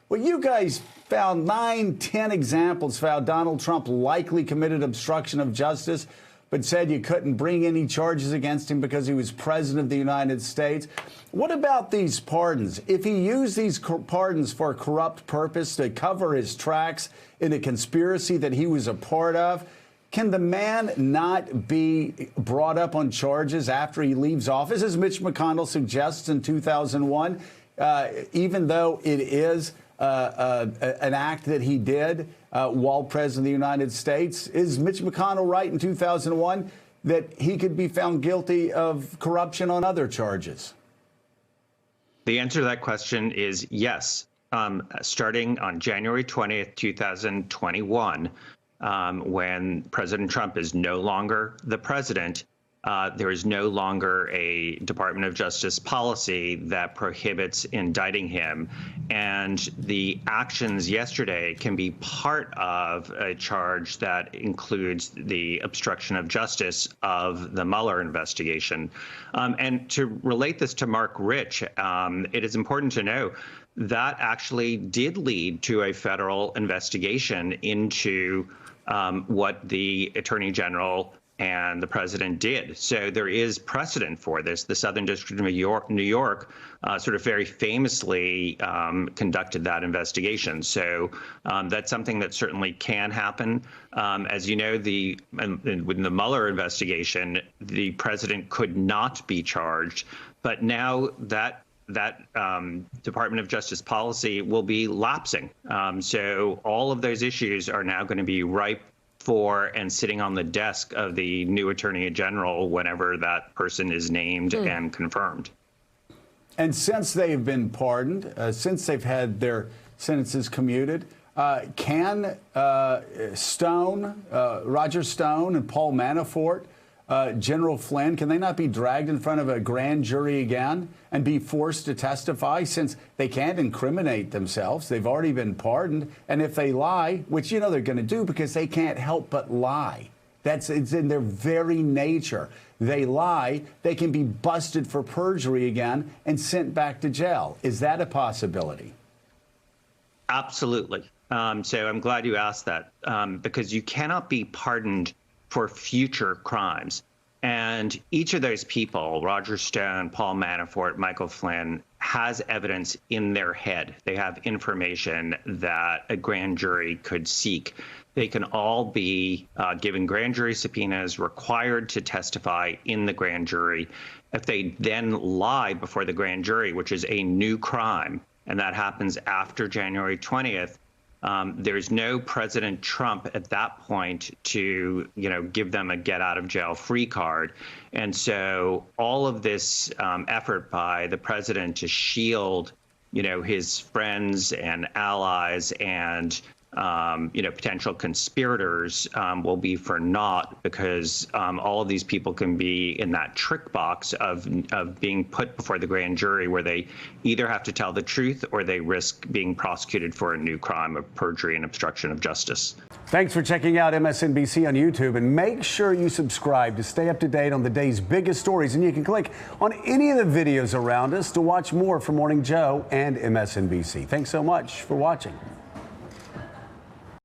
Well, you guys found 9, 10 examples, found Donald Trump likely committed obstruction of justice, but said you couldn't bring any charges against him because he was president of the United States. What about these pardons? If he used these pardons for a corrupt purpose to cover his tracks in a conspiracy that he was a part of, can the man not be brought up on charges after he leaves office, as Mitch McConnell suggests in 2001, even though it is an act that he did while president of the United States? Is Mitch McConnell right in 2001 that he could be found guilty of corruption on other charges? The answer to that question is yes. Starting on January 20th, 2021, when President Trump is no longer the president, there is no longer a Department of Justice policy that prohibits indicting him. And the actions yesterday can be part of a charge that includes the obstruction of justice of the Mueller investigation. And to relate this to Mark Rich, it is important to know that actually did lead to a federal investigation into what the Attorney General and the president did. So there is precedent for this. The Southern District of New York sort of very famously conducted that investigation. So that's something that certainly can happen. As you know, within the Mueller investigation, the president could not be charged, but now that Department of Justice policy will be lapsing. So all of those issues are now going to be ripe for and sitting on the desk of the new Attorney General whenever that person is named and confirmed. And since they've been pardoned, since they've had their sentences commuted, can Roger Stone and Paul Manafort, General Flynn, can they not be dragged in front of a grand jury again and be forced to testify, since they can't incriminate themselves? They've already been pardoned. And if they lie, which you know they're going to do because they can't help but lie. It's in their very nature. They lie, they can be busted for perjury again and sent back to jail. Is that a possibility? Absolutely. So I'm glad you asked that, because you cannot be pardoned for future crimes. And each of those people, Roger Stone, Paul Manafort, Michael Flynn, has evidence in their head. They have information that a grand jury could seek. They can all be given grand jury subpoenas, required to testify in the grand jury. If they then lie before the grand jury, which is a new crime, and that happens after January 20th, there's no President Trump at that point to, give them a get out of jail free card. And so all of this effort by the president to shield, his friends and allies and, potential conspirators will be for naught, because all of these people can be in that trick box of being put before the grand jury, where they either have to tell the truth or they risk being prosecuted for a new crime of perjury and obstruction of justice. Thanks for checking out MSNBC on YouTube, and make sure you subscribe to stay up to date on the day's biggest stories. And you can click on any of the videos around us to watch more from Morning Joe and MSNBC. Thanks so much for watching.